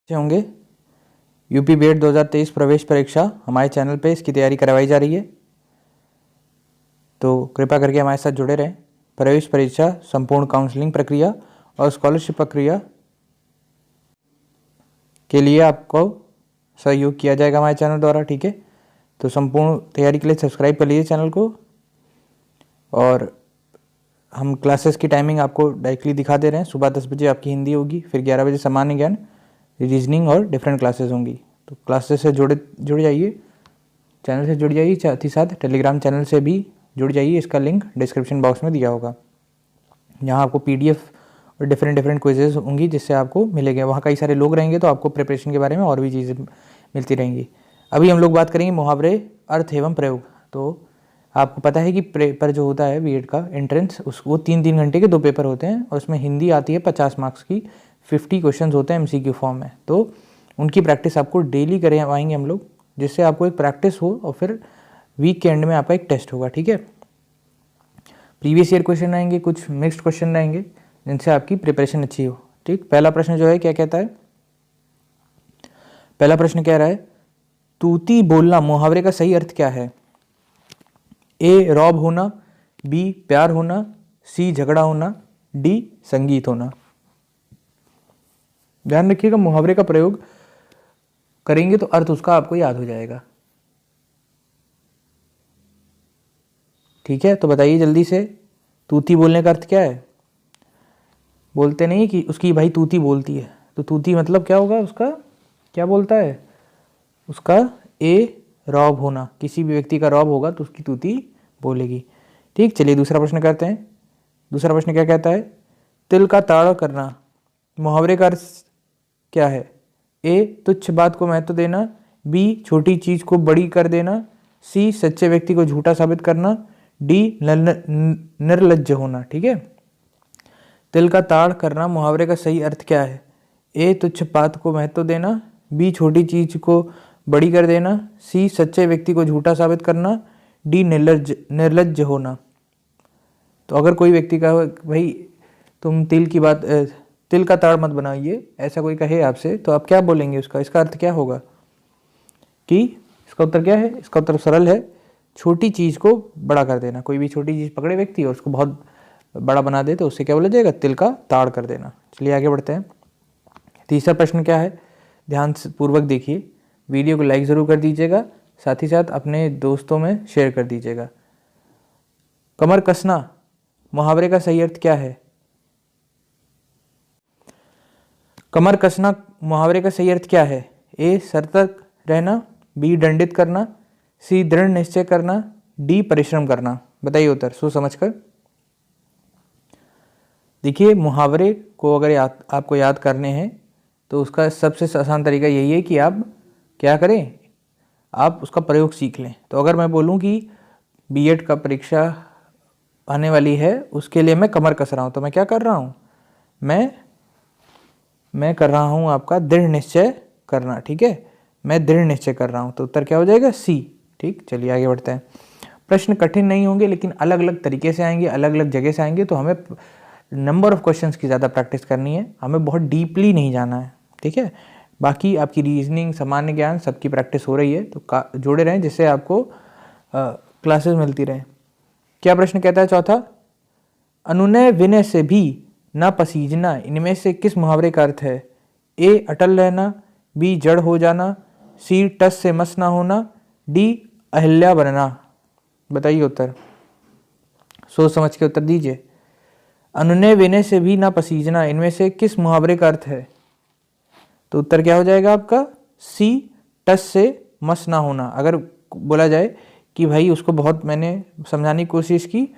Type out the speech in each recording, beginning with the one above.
अच्छे होंगे। UP BEd 2023 प्रवेश परीक्षा हमारे चैनल पे इसकी तैयारी करवाई जा रही है, तो कृपया करके हमारे साथ जुड़े रहें। प्रवेश परीक्षा, संपूर्ण काउंसलिंग प्रक्रिया और स्कॉलरशिप प्रक्रिया के लिए आपको सहयोग किया जाएगा हमारे चैनल द्वारा। ठीक है, तो संपूर्ण तैयारी के लिए सब्सक्राइब कर लीजिए चैनल को। और हम क्लासेस की टाइमिंग आपको डायरेक्टली दिखा दे रहे हैं। सुबह 10 बजे आपकी हिंदी होगी, फिर 11 बजे सामान्य ज्ञान, रीजनिंग और डिफरेंट क्लासेस होंगी। तो क्लासेस से जुड़ जाइए, चैनल से जुड़ जाइए, साथ ही साथ टेलीग्राम चैनल से भी जुड़ जाइए। इसका लिंक डिस्क्रिप्शन बॉक्स में दिया होगा। यहाँ आपको पीडीएफ और डिफरेंट क्विजेज होंगी जिससे आपको मिलेंगे। वहाँ कई सारे लोग रहेंगे तो आपको प्रिपरेशन के बारे में और भी चीज़ें मिलती रहेंगी। अभी हम लोग बात करेंगे मुहावरे, अर्थ एवं प्रयोग। तो आपको पता है कि पेपर जो होता है बीएड का एंट्रेंस, वो 3 घंटे के 2 पेपर होते हैं और उसमें हिंदी आती है 50 मार्क्स की, 50 क्वेश्चन होते हैं एमसीक्यू फॉर्म में। तो उनकी प्रैक्टिस आपको डेली करवाएंगे हम लोग, जिससे आपको एक प्रैक्टिस हो और फिर वीक के एंड में आपका एक टेस्ट होगा। ठीक है, प्रीवियस ईयर क्वेश्चन रहेंगे, कुछ मिक्स्ड क्वेश्चन रहेंगे जिनसे आपकी प्रिपरेशन अच्छी हो। ठीक, पहला प्रश्न जो है क्या कहता है, पहला प्रश्न कह रहा है तूती बोलना मुहावरे का सही अर्थ क्या है? ए रौब होना, बी प्यार होना, सी झगड़ा होना, डी संगीत होना। ध्यान रखिएगा, मुहावरे का प्रयोग करेंगे तो अर्थ उसका आपको याद हो जाएगा। ठीक है, तो बताइए जल्दी से, तूती बोलने का अर्थ क्या है? बोलते नहीं कि उसकी भाई तूती बोलती है, तो तूती मतलब क्या होगा उसका, क्या बोलता है उसका? ए रौब होना, किसी भी व्यक्ति का रौब होगा तो उसकी तूती बोलेगी। ठीक, चलिए दूसरा प्रश्न करते हैं। दूसरा प्रश्न क्या कहता है, तिल का ताड़ करना मुहावरे का अर्थ क्या है? ए तुच्छ बात को महत्व देना, बी छोटी चीज को बड़ी कर देना, सी सच्चे व्यक्ति को झूठा साबित करना, डी निर्लज्ज होना। ठीक है, तिल का ताड़ करना मुहावरे का सही अर्थ क्या है? ए तुच्छ बात को महत्व देना, बी छोटी चीज को बड़ी कर देना, सी सच्चे व्यक्ति को झूठा साबित करना, डी निर्लज्ज होना। तो अगर कोई व्यक्ति का भाई तुम तिल का ताड़ मत बनाइए, ऐसा कोई कहे आपसे, तो आप क्या बोलेंगे उसका, इसका अर्थ क्या होगा? कि इसका उत्तर क्या है? इसका उत्तर सरल है, छोटी चीज को बड़ा कर देना। कोई भी छोटी चीज पकड़े व्यक्ति और उसको बहुत बड़ा बना दे तो उससे क्या बोला जाएगा? तिल का ताड़ कर देना। चलिए आगे बढ़ते हैं। तीसरा प्रश्न क्या है, ध्यान से पूर्वक देखिए, वीडियो को लाइक ज़रूर कर दीजिएगा, साथ ही साथ अपने दोस्तों में शेयर कर दीजिएगा। कमर कसना मुहावरे का सही अर्थ क्या है? कमर कसना मुहावरे का सही अर्थ क्या है? ए सतर्क रहना, बी दंडित करना, सी दृढ़ निश्चय करना, डी परिश्रम करना। बताइए उत्तर सोच समझकर। देखिए, मुहावरे को अगर आपको याद करने हैं तो उसका सबसे आसान तरीका यही है कि आप क्या करें, आप उसका प्रयोग सीख लें। तो अगर मैं बोलूं कि बीएड का परीक्षा आने वाली है, उसके लिए मैं कमर कस रहा हूं, तो मैं क्या कर रहा हूं? मैं कर रहा हूं आपका दृढ़ निश्चय करना। ठीक है, मैं दृढ़ निश्चय कर रहा हूं, तो उत्तर क्या हो जाएगा? सी। ठीक, चलिए आगे बढ़ते हैं। प्रश्न कठिन नहीं होंगे, लेकिन अलग अलग तरीके से आएंगे, अलग अलग जगह से आएंगे, तो हमें नंबर ऑफ क्वेश्चंस की ज़्यादा प्रैक्टिस करनी है, हमें बहुत डीपली नहीं जाना है। ठीक है, बाकी आपकी रीजनिंग, सामान्य ज्ञान सबकी प्रैक्टिस हो रही है, तो जोड़े रहें जिससे आपको क्लासेस मिलती रहें। क्या प्रश्न कहता है चौथा, अनुनय विनय से भी न पसीजना इनमें से किस मुहावरे का अर्थ है? ए अटल रहना, बी जड़ हो जाना, सी टस से मस ना होना, डी अहिल्या बनना। बताइए उत्तर, सोच समझ के उत्तर दीजिए। अनुनय विनय से भी ना पसीजना इनमें से किस मुहावरे का अर्थ है? तो उत्तर क्या हो जाएगा आपका? सी टस से मस ना होना। अगर बोला जाए कि भाई उसको बहुत मैंने समझाने की कोशिश की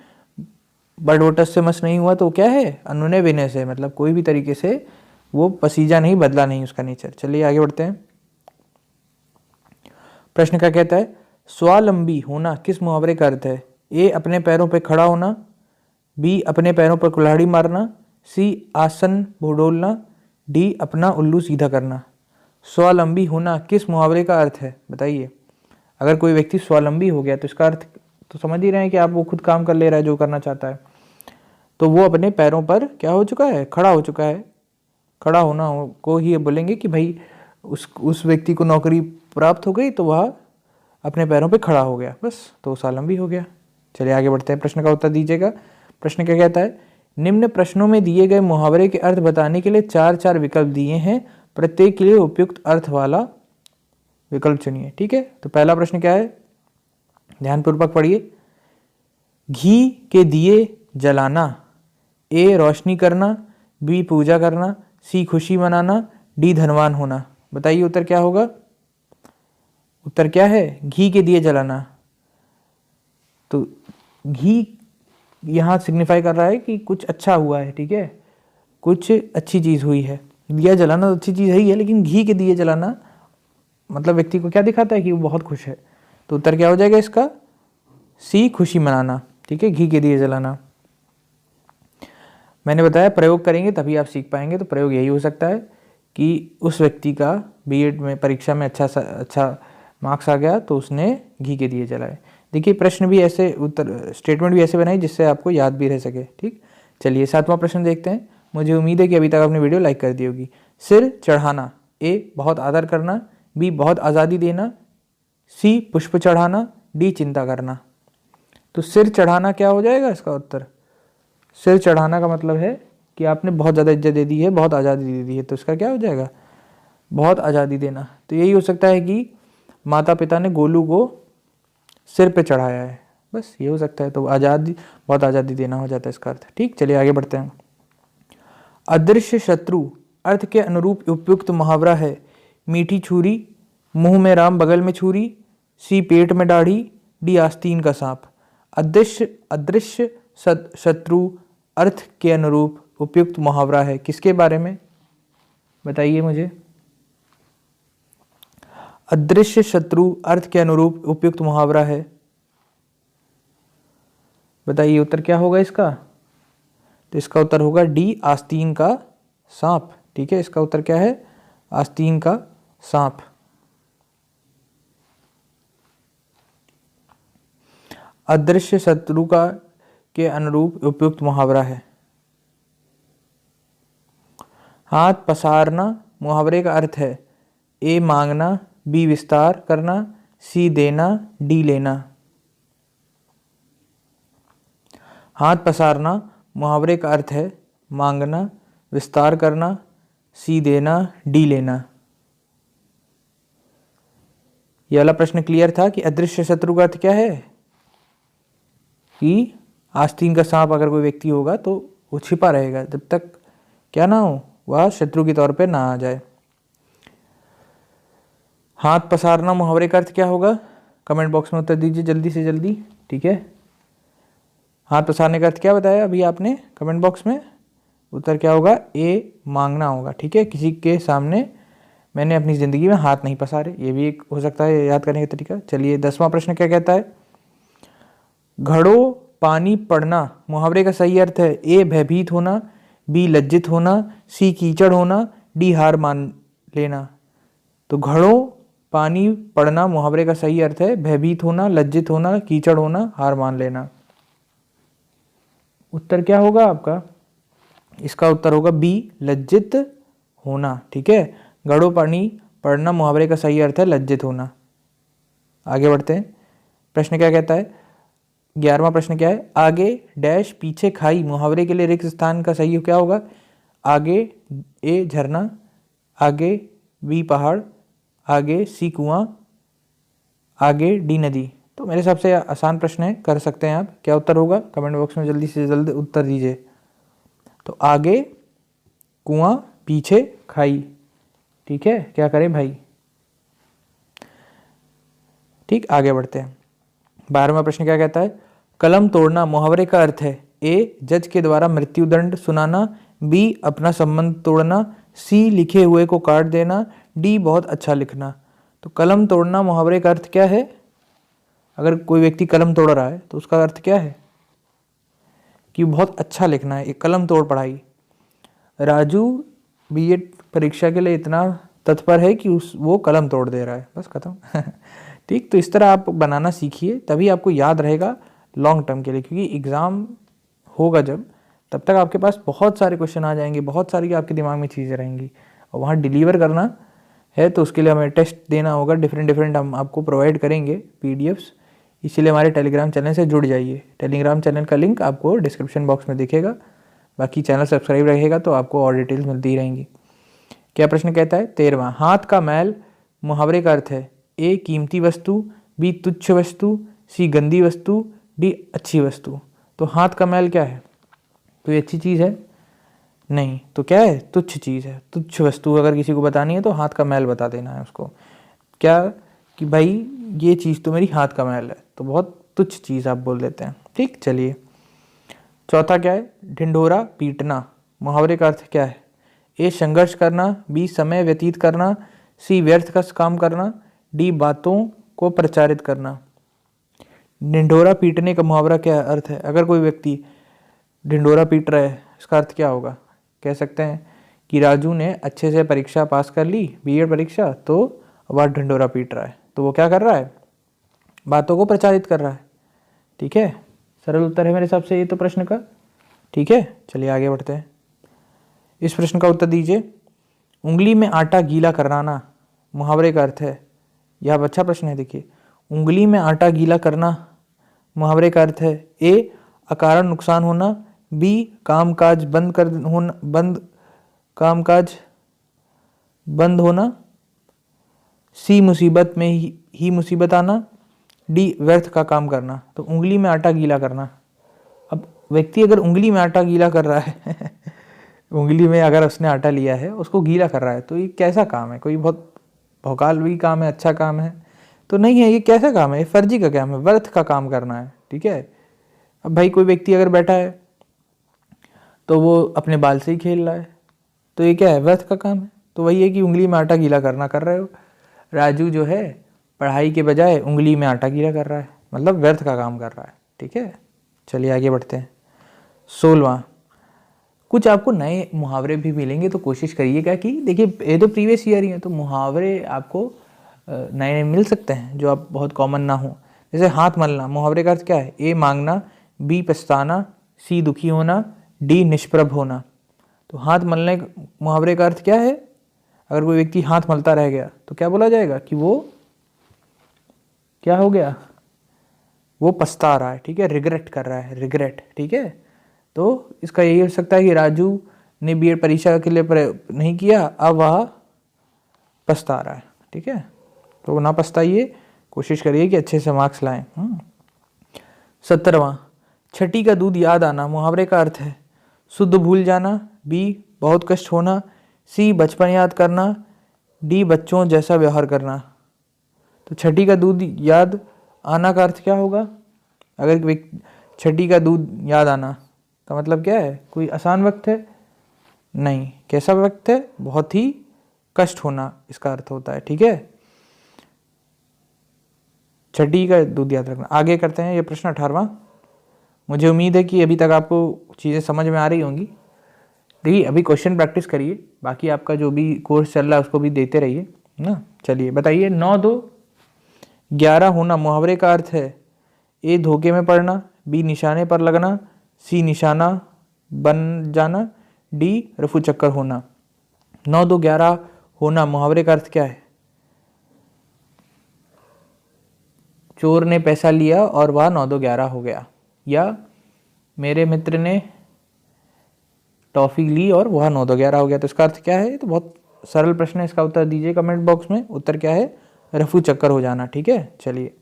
बट वो टस से मस नहीं हुआ, तो क्या है? अनुनय विनय से, मतलब कोई भी तरीके से वो पसीजा नहीं, बदला नहीं उसका नेचर। चलिए आगे बढ़ते हैं। प्रश्न क्या कहता है, स्वावलंबी होना किस मुहावरे का अर्थ है? ए अपने पैरों पर खड़ा होना, बी अपने पैरों पर कुल्हाड़ी मारना, सी आसन भुडोलना, डी अपना उल्लू सीधा करना। स्वावलंबी होना किस मुहावरे का अर्थ है? बताइए। अगर कोई व्यक्ति स्वावलंबी हो गया तो इसका अर्थ तो समझ ही रहे हैं कि आप वो खुद काम कर ले रहा है जो करना चाहता है, तो वो अपने पैरों पर क्या हो चुका है? खड़ा हो चुका है। खड़ा होना को ही बोलेंगे कि भाई उस व्यक्ति को नौकरी प्राप्त हो गई तो वह अपने पैरों पे खड़ा हो गया, बस, तो साल लंबी हो गया। चलिए आगे बढ़ते हैं, प्रश्न का उत्तर दीजिएगा। प्रश्न क्या कहता है, निम्न प्रश्नों में दिए गए मुहावरे के अर्थ बताने के लिए 4 विकल्प दिए हैं, प्रत्येक के लिए उपयुक्त अर्थ वाला विकल्प चुनिए। ठीक है, तो पहला प्रश्न क्या है, ध्यानपूर्वक पढ़िए। घी के दिए जलाना, ए रोशनी करना, बी पूजा करना, सी खुशी मनाना, डी धनवान होना। बताइए उत्तर क्या होगा। उत्तर क्या है, घी के दिए जलाना। तो घी यहाँ सिग्निफाई कर रहा है कि कुछ अच्छा हुआ है, ठीक है, कुछ अच्छी चीज़ हुई है। दिया जलाना तो अच्छी चीज़ है ही है, लेकिन घी के दिए जलाना मतलब व्यक्ति को क्या दिखाता है कि वो बहुत खुश है। तो उत्तर क्या हो जाएगा इसका, सी खुशी मनाना। ठीक है, घी के दिए जलाना। मैंने बताया प्रयोग करेंगे तभी आप सीख पाएंगे। तो प्रयोग यही हो सकता है कि उस व्यक्ति का बीएड में परीक्षा में अच्छा मार्क्स आ गया तो उसने घी के दिए जलाए। देखिए प्रश्न भी ऐसे, उत्तर स्टेटमेंट भी ऐसे बनाई जिससे आपको याद भी रह सके। ठीक, चलिए 7वां प्रश्न देखते हैं। मुझे उम्मीद है कि अभी तक आपने वीडियो लाइक कर दी होगी। सिर चढ़ाना, ए बहुत आदर करना, बी बहुत आज़ादी देना, सी पुष्प चढ़ाना, डी चिंता करना। तो सिर चढ़ाना क्या हो जाएगा इसका उत्तर। सिर चढ़ाना का मतलब है कि आपने बहुत ज़्यादा इज्जत दे दी है, बहुत आज़ादी दे दी है, तो इसका क्या हो जाएगा, बहुत आज़ादी देना। तो यही हो सकता है कि माता पिता ने गोलू को सिर पे चढ़ाया है, बस ये हो सकता है। तो आज़ादी, बहुत आज़ादी देना हो जाता है इसका अर्थ। ठीक, चलिए आगे बढ़ते हैं। अदृश्य शत्रु अर्थ के अनुरूप उपयुक्त मुहावरा है, मीठी छुरी, मुंह में राम बगल में छुरी, सी पेट में दाढ़ी, डी आस्तीन का सांप। अदृश्य शत्रु अर्थ के अनुरूप उपयुक्त मुहावरा है, किसके बारे में बताइए मुझे। अदृश्य शत्रु अर्थ के अनुरूप उपयुक्त मुहावरा है, बताइए उत्तर क्या होगा इसका। तो इसका उत्तर होगा डी आस्तीन का सांप। ठीक है, इसका उत्तर क्या है, आस्तीन का सांप। अदृश्य शत्रु का के अनुरूप उपयुक्त मुहावरा है। हाथ पसारना मुहावरे का अर्थ है, ए मांगना, बी विस्तार करना, सी देना, डी लेना। हाथ पसारना मुहावरे का अर्थ है मांगना, विस्तार करना, सी देना, डी लेना। यह वाला प्रश्न क्लियर था कि अदृश्य शत्रु का अर्थ क्या है, कि आस्तीन का सांप अगर कोई व्यक्ति होगा तो वो छिपा रहेगा जब तक क्या ना हो, वह शत्रु के तौर पे ना आ जाए। हाथ पसारना मुहावरे का अर्थ क्या होगा, कमेंट बॉक्स में उत्तर दीजिए जल्दी से जल्दी। ठीक है, हाथ पसारने का अर्थ क्या बताया अभी आपने कमेंट बॉक्स में, उत्तर क्या होगा, ए मांगना होगा। ठीक है, किसी के सामने मैंने अपनी ज़िंदगी में हाथ नहीं पसारे, ये भी एक हो सकता है याद करने का तरीका। चलिए 10वां प्रश्न क्या कहता है, घड़ों पानी पड़ना मुहावरे का सही अर्थ है, ए भयभीत होना, बी लज्जित होना, सी कीचड़ होना, डी हार मान लेना। तो घड़ों पानी पड़ना मुहावरे का सही अर्थ है भयभीत होना, लज्जित होना, कीचड़ होना, हार मान लेना। उत्तर क्या होगा आपका, इसका उत्तर होगा बी लज्जित होना। ठीक है, घड़ों पानी पड़ना मुहावरे का सही अर्थ है लज्जित होना। आगे बढ़ते हैं, प्रश्न क्या कहता है, 11वां प्रश्न क्या है, आगे डैश पीछे खाई मुहावरे के लिए रिक्त स्थान का सही क्या होगा। आगे ए झरना, आगे बी पहाड़, आगे सी कुआं, आगे डी नदी। तो मेरे हिसाब से आसान प्रश्न है, कर सकते हैं आप। क्या उत्तर होगा कमेंट बॉक्स में जल्दी से जल्द उत्तर दीजिए। तो आगे कुआं, पीछे खाई। ठीक है, क्या करें भाई। ठीक, आगे बढ़ते हैं। 12वां प्रश्न क्या कहता है, कलम तोड़ना मुहावरे का अर्थ है, ए जज के द्वारा मृत्युदंड सुनाना, बी अपना संबंध तोड़ना, सी लिखे हुए को काट देना, डी बहुत अच्छा लिखना। तो कलम तोड़ना मुहावरे का अर्थ क्या है, अगर कोई व्यक्ति कलम तोड़ रहा है तो उसका अर्थ क्या है कि बहुत अच्छा लिखना है, एक कलम तोड़ पढ़ाई। राजू बीएड परीक्षा के लिए इतना तत्पर है कि वो कलम तोड़ दे रहा है, बस खत्म। ठीक, तो इस तरह आप बनाना सीखिए, तभी आपको याद रहेगा लॉन्ग टर्म के लिए, क्योंकि एग्ज़ाम होगा जब, तब तक आपके पास बहुत सारे क्वेश्चन आ जाएंगे, बहुत सारी आपके दिमाग में चीज़ें रहेंगी, और वहाँ डिलीवर करना है तो उसके लिए हमें टेस्ट देना होगा, डिफरेंट हम आपको प्रोवाइड करेंगे पीडीएफ्स। इसीलिए हमारे टेलीग्राम चैनल से जुड़ जाइए। टेलीग्राम चैनल का लिंक आपको डिस्क्रिप्शन बॉक्स में दिखेगा। बाकी चैनल सब्सक्राइब रहेगा तो आपको और डिटेल्स मिलती ही रहेंगी। क्या प्रश्न कहता है 13वां, हाथ का मैल मुहावरे का अर्थ है ए कीमती वस्तु, बी तुच्छ वस्तु, सी गंदी वस्तु, डी अच्छी वस्तु। तो हाथ का मैल क्या है? कोई अच्छी चीज़ है? नहीं। तो क्या है? तुच्छ चीज़ है। तुच्छ वस्तु अगर किसी को बतानी है तो हाथ का मैल बता देना है उसको। क्या कि भाई ये चीज़ तो मेरी हाथ का मैल है, तो बहुत तुच्छ चीज़ आप बोल देते हैं। ठीक, चलिए। चौथा क्या है? ढिंढोरा पीटना मुहावरे का अर्थ क्या है? ए संघर्ष करना, बी समय व्यतीत करना, सी व्यर्थ का काम करना, डी बातों को प्रचारित करना। ढिंढोरा पीटने का मुहावरा क्या अर्थ है? अगर कोई व्यक्ति ढिंढोरा पीट रहा है, इसका अर्थ क्या होगा? कह सकते हैं कि राजू ने अच्छे से परीक्षा पास कर ली, बीएड परीक्षा, तो वह ढिंढोरा पीट रहा है। तो वो क्या कर रहा है? बातों को प्रचारित कर रहा है। ठीक है, सरल उत्तर है मेरे हिसाब से ये तो प्रश्न का। ठीक है, चलिए आगे बढ़ते हैं। इस प्रश्न का उत्तर दीजिए। उंगली में आटा गीला कराना मुहावरे का अर्थ है। यह अच्छा प्रश्न है। देखिए, उंगली में आटा गीला करना मुहावरे का अर्थ है ए अकारण नुकसान होना, बी कामकाज बंद होना, सी मुसीबत में ही मुसीबत आना, डी व्यर्थ का काम करना। तो उंगली में आटा गीला करना, अब व्यक्ति अगर उंगली में आटा गीला कर रहा है उंगली में अगर उसने आटा लिया है, उसको गीला कर रहा है, तो ये कैसा काम है? कोई बहुत भौकालवी काम है? अच्छा काम है? तो नहीं है। ये कैसा काम है? ये फर्जी का काम है, व्यर्थ का काम करना है। ठीक है। अब भाई कोई व्यक्ति अगर बैठा है तो वो अपने बाल से ही खेल रहा है, तो ये क्या है? व्यर्थ का काम है। तो वही है कि उंगली में आटा गीला करना कर रहे हो। राजू जो है पढ़ाई के बजाय उंगली में आटा गीला कर रहा है, मतलब व्यर्थ का काम कर रहा है। ठीक है, चलिए आगे बढ़ते हैं। 16वां, कुछ आपको नए मुहावरे भी मिलेंगे, तो कोशिश करिएगा कि देखिए ये तो प्रीवियस ईयर ही है, तो मुहावरे आपको नए नए मिल सकते हैं जो आप बहुत कॉमन ना हो। जैसे हाथ मलना मुहावरे का अर्थ क्या है? ए मांगना, बी पछताना, सी दुखी होना, डी निष्प्रभ होना। तो हाथ मलने मुहावरे का अर्थ क्या है? अगर कोई व्यक्ति हाथ मलता रह गया तो क्या बोला जाएगा कि वो क्या हो गया? वो पछता रहा है। ठीक है, रिग्रेट कर रहा है, रिग्रेट। ठीक है, तो इसका यही हो सकता है कि राजू ने बीएड परीक्षा के लिए नहीं किया, अब वह पछता रहा है। ठीक है, तो ना पछताइए, कोशिश करिए कि अच्छे से मार्क्स लाएं। 17वां, छठी का दूध याद आना मुहावरे का अर्थ है शुद्ध भूल जाना, बी बहुत कष्ट होना, सी बचपन याद करना, डी बच्चों जैसा व्यवहार करना। तो छठी का दूध याद आना का अर्थ क्या होगा? अगर छठी का दूध याद आना का मतलब क्या है? कोई आसान वक्त है? नहीं। कैसा वक्त है? बहुत ही कष्ट होना इसका अर्थ होता है। ठीक है, छठी का दूध याद रखना। आगे करते हैं ये प्रश्न 18वां। मुझे उम्मीद है कि अभी तक आपको चीज़ें समझ में आ रही होंगी। देखिए अभी क्वेश्चन प्रैक्टिस करिए, बाकी आपका जो भी कोर्स चल रहा है उसको भी देते रहिए ना। चलिए बताइए, 9 2 11 होना मुहावरे का अर्थ है ए धोखे में पड़ना, बी निशाने पर लगना, सी निशाना बन जाना, डी रफू चक्कर होना। 9 2 11 होना मुहावरे का अर्थ क्या है? चोर ने पैसा लिया और वह 9 2 11 हो गया, या मेरे मित्र ने टॉफ़ी ली और वह 9 2 11 हो गया। तो इसका अर्थ क्या है? तो बहुत सरल प्रश्न है, इसका उत्तर दीजिए कमेंट बॉक्स में। उत्तर क्या है? रफू चक्कर हो जाना। ठीक है, चलिए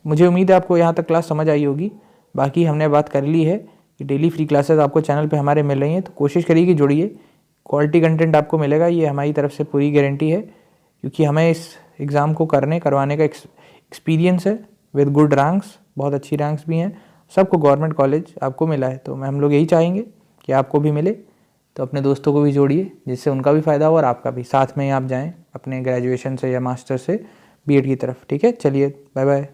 मुझे उम्मीद है आपको यहाँ तक क्लास समझ आई होगी। बाकी हमने बात कर ली है कि डेली फ्री क्लासेस आपको चैनल पे हमारे मिल रही हैं, तो कोशिश करिए कि जुड़िए, क्वालिटी कंटेंट आपको मिलेगा, ये हमारी तरफ से पूरी गारंटी है, क्योंकि हमें इस एग्ज़ाम को करवाने का एक्सपीरियंस है विद गुड रैंक्स, बहुत अच्छी रैंक्स भी हैं। सबको गवर्नमेंट कॉलेज आपको मिला है, तो हम लोग यही चाहेंगे कि आपको भी मिले। तो अपने दोस्तों को भी जोड़िए, जिससे उनका भी फ़ायदा हो और आपका भी, साथ में ही आप जाएँ अपने ग्रेजुएशन से या मास्टर से बीएड की तरफ। ठीक है, चलिए बाय बाय।